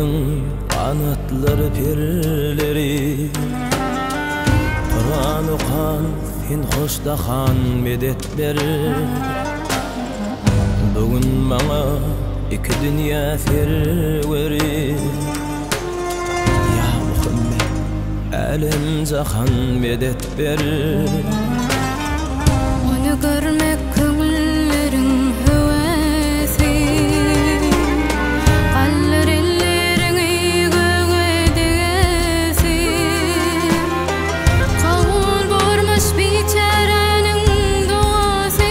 yüreğin kanatları pirleri Kur'an okan sen hoşdahan medet ber Bugün bana iki dünya serveri Ya Muhammed alem zahan medet ber Onu görmek köngüllerin hevesi Kallar ellerini göğe degesi Kavul bormuş biçarenin doğası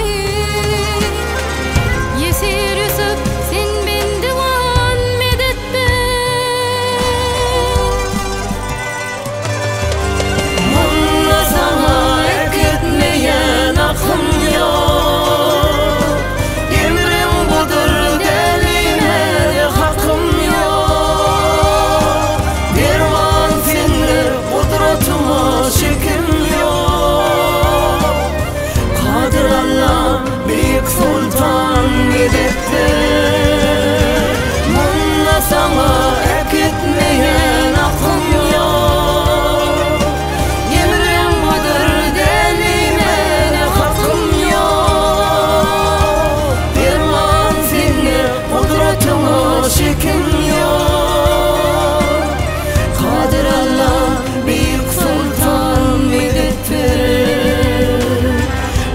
Yesir Yusuf sen bende van medet ber Mulla sana ek etmeyen aklım yok Emrim budur delime hakkım yok Derman senler kudretime şekim yok Kadir Allah büyük sultan medettir Mulla sana ek etmeyen aklım yok Emrim budur delime hakkım yok Derman senler kudretime şekim yok Kadir Allah büyük sultan medettir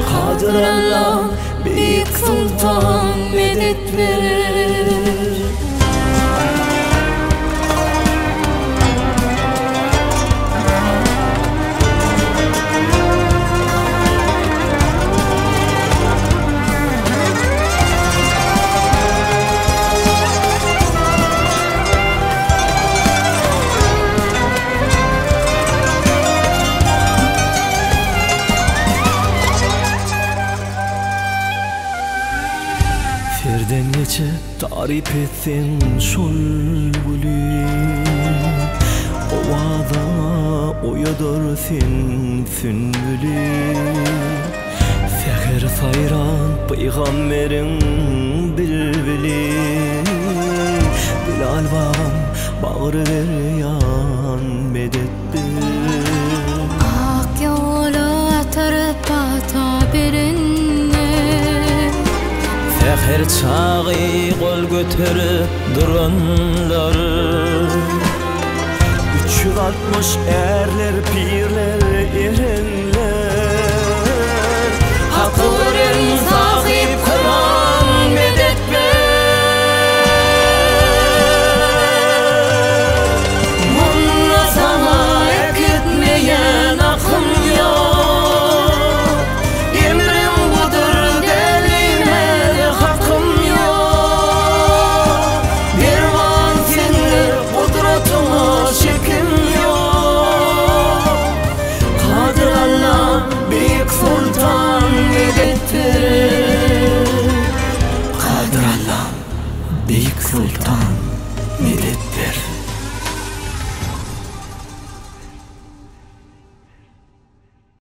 Kadir Allah büyük sultan medettir Ferden geçe tarif etsin şol gülü Ovada oyadır sen sümbülü Fehir sayran peygamberin bilbili Bilal bağım bağrı veryan medettir Ak yolu atarıp ata birinne Fehir çağı kol götürüp duranlar 360 erler, pirler, erenler Hakkı veren sahip Kur'an